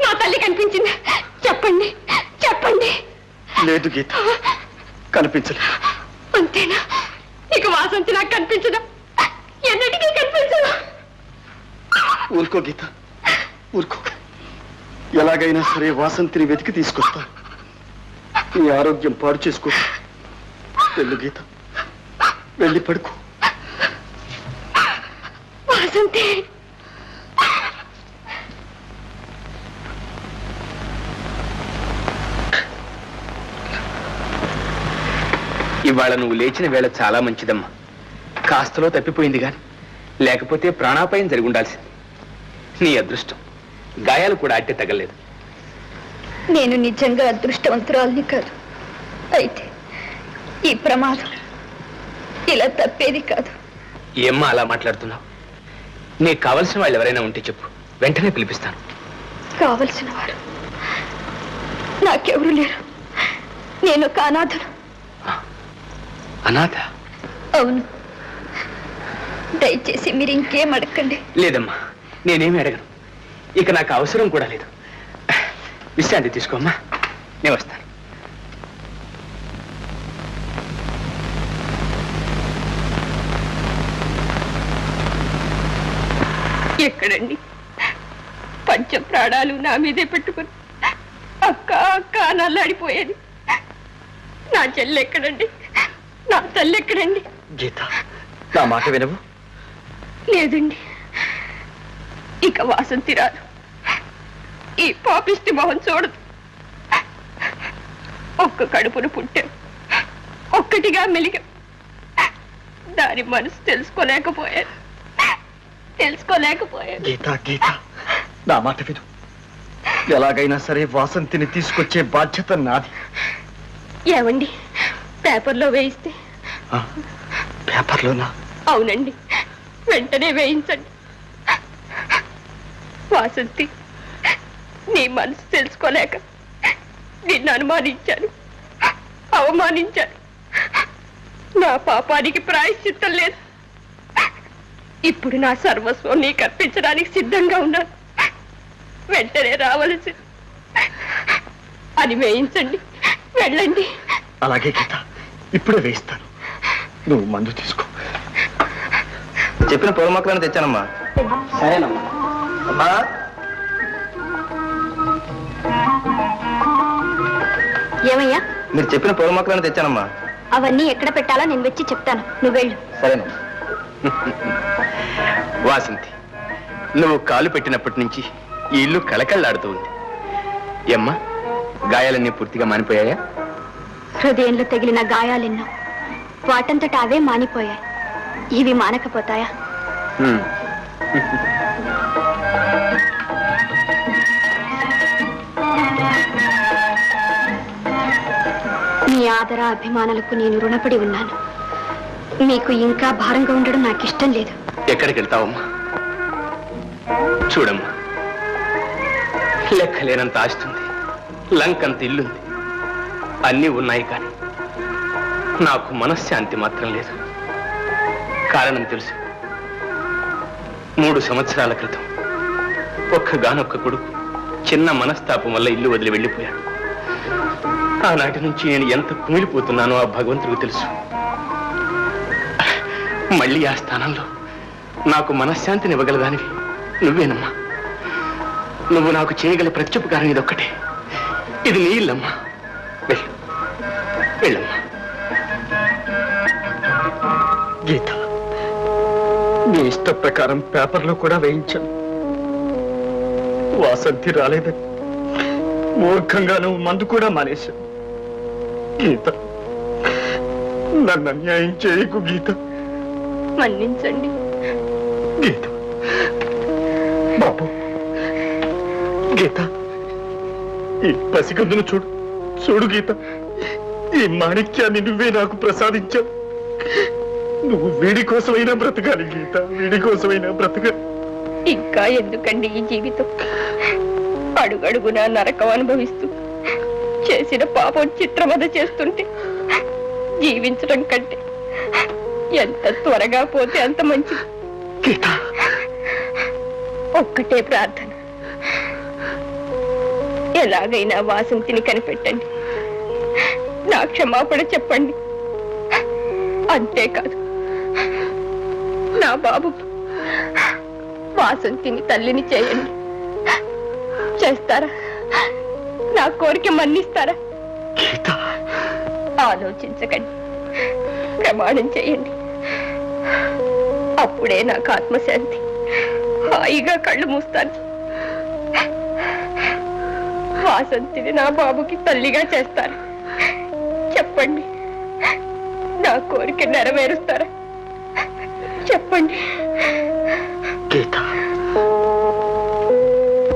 నా తల్లి కనిపించింది. చెప్పండి చెప్పండి. లేదు గీత, కనిపించలేదు. అంతేనా? ఇక వాసంతి నాకు కనిపించదా? ఎన్నటికీ కనిపించదా? ఊరుకో గీత, ఊరుకో. ఎలాగైనా సరే వాసంతిని వెతికి తీసుకొస్తా. నీ ఆరోగ్యం పాడు చేసుకో. వెళ్ళు గీత, వెళ్ళి పడుకో. వాసంతి, ఇవాళ నువ్వు లేచిన వేళ చాలా మంచిదమ్మా. కాస్తలో తప్పిపోయింది గాని లేకపోతే ప్రాణాపాయం జరిగి ఉండాల్సింది. నీ అదృష్టం, గాయాలు కూడా అట్టే తగలేదు. నేను నిజంగా అదృష్టవంతురాల్ని కాదు. అయితే ఈ ప్రమాదం ఇలా తప్పేది కాదు. ఏమ్మా అలా మాట్లాడుతున్నావు? నీకు కావలసిన వాళ్ళు ఎవరైనా ఉంటే చెప్పు, వెంటనే పిలిపిస్తాను. కావలసిన వారు నాకెవరు లేరు. నేను ఒక అనాథను. అనాథ? అవును. దయచేసి మీరు ఇంకేం అడగండి. లేదమ్మా, నేనేమి అడగను. ఇక నాకు అవసరం కూడా లేదు. విశ్రాంతి తీసుకోమ్మా, నేను వస్తాను. ఎక్కడండి? పంచ ప్రాణాలు నా మీదే పెట్టుకుని అక్క అక్క నల్లాడిపోయేది. నా చెల్లి ఎక్కడండి? నా తల్లి ఎక్కడండి? గీత, నా మాట వినవు? లేదండి, ఇక వాసంతి రాదు. ఈ పాపిష్టి మొహం చూడదు. ఒక్క కడుపును పుట్టాం, ఒక్కటిగా మెలిగాం. దాని మనసు తెలుసుకోలేకపోయాను. గీత, గీత, నా మాట విను. ఎలాగైనా సరే వాసంతిని తీసుకొచ్చే బాధ్యత నాది. ఏమండి, పేపర్లో వేయిస్తే? పేపర్లోనా? అవునండి, వెంటనే వేయించండి. వాసంతి, నీ మనసు తెలుసుకోలేక నిన్ను అనుమానించాను, అవమానించాను. నా పాపానికి ప్రాయశ్చిత్తం లేదు. ఇప్పుడు నా సర్వస్వం నీకు అర్పించడానికి సిద్ధంగా ఉన్నాను. వెంటనే రావలసి అని వేయించండి. వెళ్ళండి. అలాగే గీత, ఇప్పుడే వేయిస్తాను. నువ్వు మందు తీసుకో. చెప్పిన పూల మొక్కలను తెచ్చానమ్మా. సరేనమ్మా. అమ్మా, ఏమయ్యా? మీరు చెప్పిన పూల మొక్కలను తెచ్చానమ్మా. అవన్నీ ఎక్కడ పెట్టాలో నేను వచ్చి చెప్తాను, నువ్వు వెళ్ళు. సరేనమ్మా. వాసంతి, నువ్వు కాలు పెట్టినప్పటి నుంచి ఈ ఇల్లు కళకళలాడుతూ ఉంది. ఏమ్మా, గాయాలన్నీ పూర్తిగా మానిపోయాయా? హృదయంలో తగిలిన గాయాలెన్నో వాటంతట అవే మానిపోయాయి. ఇవి మానకపోతాయా? మీ ఆదర అభిమానాలకు నేను రుణపడి ఉన్నాను. మీకు ఇంకా భారంగా ఉండడం నాకు ఇష్టం లేదు. ఎక్కడికి వెళ్తావమ్మా? చూడమ్మా, లెక్కలేనంత ఆస్తుంది, లంకంత ఇల్లుంది, అన్నీ ఉన్నాయి. కానీ నాకు మనశ్శాంతి మాత్రం లేదు. కారణం తెలుసు. 3 సంవత్సరాల క్రితం ఒక్కగానొక్క కొడుకు చిన్న మనస్తాపం వల్ల ఇల్లు వదిలి వెళ్ళిపోయాడు. ఆనాటి నుంచి నేను ఎంత కుమిలిపోతున్నానో ఆ భగవంతుడికి తెలుసు. మళ్ళీ ఆ స్థానంలో నాకు మనశ్శాంతిని ఇవ్వగలదానివి నువ్వేనమ్మా. నువ్వు నాకు చేయగల ప్రత్యుపకారం ఇదొక్కటే. ఇది నీ ఇల్లమ్మా. వెళ్ళమ్మా. గీత, నీ ఇష్ట ప్రకారం పేపర్లో కూడా వేయించాను. వాసంతి రాలేదని మూర్ఖంగా నువ్వు మందు కూడా మానేశావు. గీత, నన్ను అన్యాయం చేయకు గీత. మన్నించండి. గీత, బాబు, గీత, ఈ పసికందును చూడు. చూడు గీత, ఈ మాణిక్యాన్ని నువ్వే నాకు ప్రసాదించావు. నువ్వు వీడి కోసమైనా బ్రతకాలి గీత, వీడి కోసమైనా బ్రతకాలి. ఇంకా ఎందుకండి ఈ జీవితం? అడుగడుగునా నరకం అనుభవిస్తూ చేసిన పాపం చిత్రవద చేస్తుంటే జీవించడం కంటే ఎంత త్వరగా పోతే అంత మంచిది. గీత, ఒక్కటే ప్రార్థన, ఎలాగైనా వాసంతిని కనిపెట్టండి, నా క్షమాపణ చెప్పండి. అంతేకాదు, నా బాబు వాసంతిని తల్లిని చేయండి. చేస్తారా? నా కోరిక మన్నిస్తారా? ఆలోచించకండి, ప్రమాణం చేయండి. అప్పుడే నాకు ఆత్మశాంతి. హాయిగా కళ్ళు మూస్తాను. వాసంతిని నా బాబుకి తల్లిగా చేస్తాను. చెప్పండి, నా కోరిక నెరవేరుస్తారా? చెప్పండి. గీత,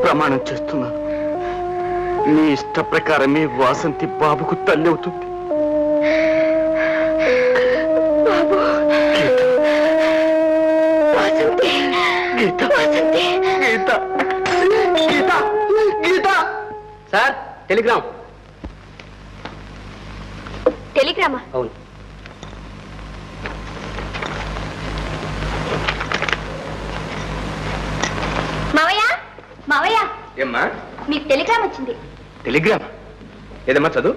ప్రమాణం చేస్తున్నాను, నీ ఇష్ట ప్రకారమే వాసంతి బాబుకు తల్లి అవుతుంది. బాబు, వాసంతి, గీత, వాసంతి, గీత, గీత, గీత. Sir, telegram. టెలిగ్రామా? అవును. మావయ్య, మావయ్య, ఏమ్మా? మీకు టెలిగ్రామ్ వచ్చింది. టెలిగ్రామ్ ఏదమ్మా? చదువు.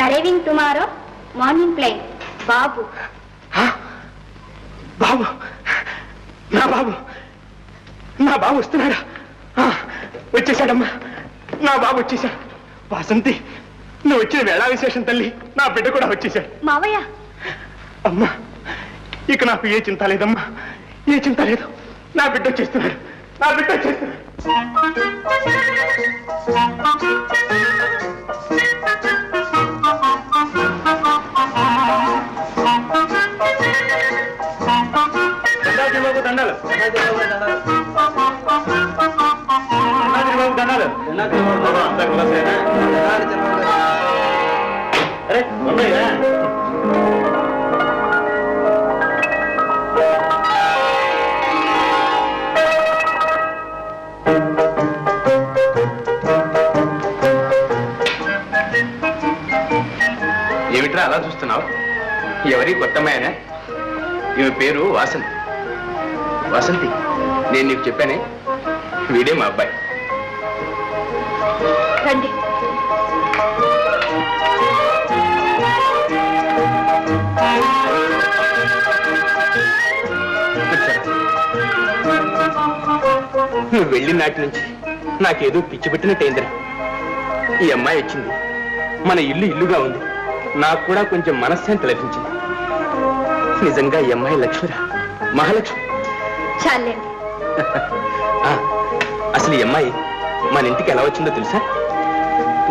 Arriving tomorrow morning plane. Babu. Babu, నా బాబు, నా బాబు వస్తున్నాడా? వచ్చేసాడమ్మా, నా బాబు వచ్చేసాడు. వాసంతి, నువ్వు వచ్చిన వేళా విశేషం తల్లి, నా బిడ్డ కూడా వచ్చేసాడు. మావయ్య, అమ్మా, ఇక నాకు ఏ చింత లేదమ్మా, ఏ చింత లేదు. నా బిడ్డ వచ్చేస్తున్నాడు, నా బిడ్డ వచ్చేస్తున్నాడు. దండాలు దండాలు. అరే ఉన్నాయిరా. ఏమిట్రా అలా చూస్తున్నావు? ఎవరి కొత్తమ్మాయనా? ఈమె పేరు వాసంతి. వాసంతి, నేను నీకు చెప్పానే, వీడే మా అబ్బాయి. రండి. నువ్వు వెళ్ళిన నాటి నుంచి నాకేదో పిచ్చి పెట్టినట్టయిందిరా. ఈ అమ్మాయి వచ్చింది, మన ఇల్లు ఇల్లుగా ఉంది, నాకు కూడా కొంచెం మనశ్శాంతి లభించింది. నిజంగా ఈ అమ్మాయి లక్ష్మిరా, మహాలక్ష్మి. చాలండి. అసలు ఈ అమ్మాయి మన ఇంటికి ఎలా వచ్చిందో తెలుసా?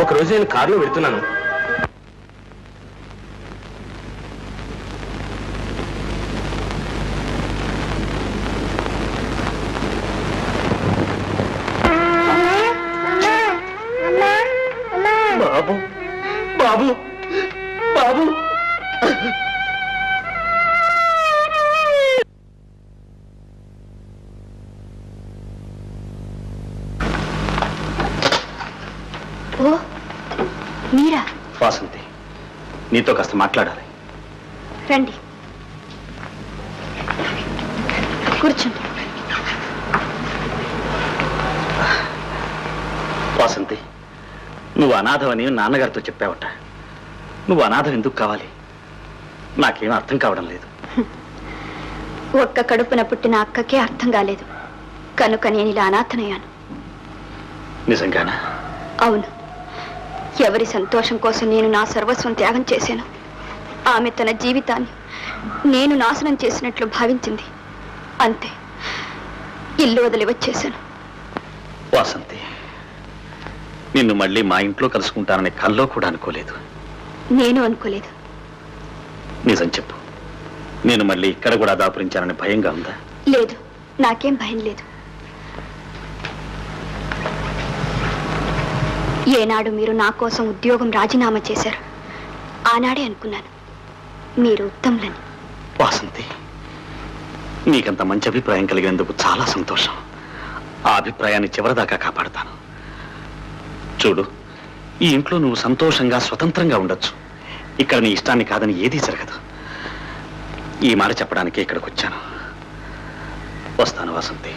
ఒకరోజు నేను కారులో వెళ్తున్నాను. బాబు, బాబు, బాబు. ఓ, మీరా? వాసంతి, నీతో కాస్త మాట్లాడాలి. రండి, కూర్చోండి. వాసంతి, నువ్వు అనాథవని నాన్నగారితో చెప్పావట. నువ్వు అనాథం ఎందుకు కావాలి? నాకేం అర్థం కావడం లేదు. ఒక్క కడుపున పుట్టిన అక్కకే అర్థం కాలేదు కనుక నేను ఇలా అనాథనయ్యాను. నిజంగానా? అవును. ఎవరి సంతోషం కోసం నేను నా సర్వస్వం త్యాగం చేశాను. ఆమె తన జీవితాన్ని నేను నాశనం చేసినట్లు భావించింది. అంతే, ఇల్లు వదిలి వచ్చేశాను. వాసంతి, నిన్ను మళ్ళీ మా ఇంట్లో కలుసుకుంటానని కల్లో కూడా అనుకోలేదు. నేను అనుకోలేదు. నిజం చెప్పు, నేను మళ్ళీ ఇక్కడ కూడా దాపురించానని భయంగా ఉందా? లేదు, నాకేం భయం లేదు. ఏనాడు మీరు నా కోసం ఉద్యోగం రాజీనామా చేశారు, ఆనాడే అనుకున్నాను మీరు ఉత్తములని. వాసంతి, నీకంత మంచి అభిప్రాయం కలిగినందుకు చాలా సంతోషం. ఆ అభిప్రాయాన్ని చివరిదాకా కాపాడతాను. చూడు, ఈ ఇంట్లో నువ్వు సంతోషంగా స్వతంత్రంగా ఉండొచ్చు. ఇక్కడ నీ ఇష్టాన్ని కాదని ఏదీ జరగదు. ఈ మాట చెప్పడానికే ఇక్కడికి వచ్చాను. వస్తాను వసంతి.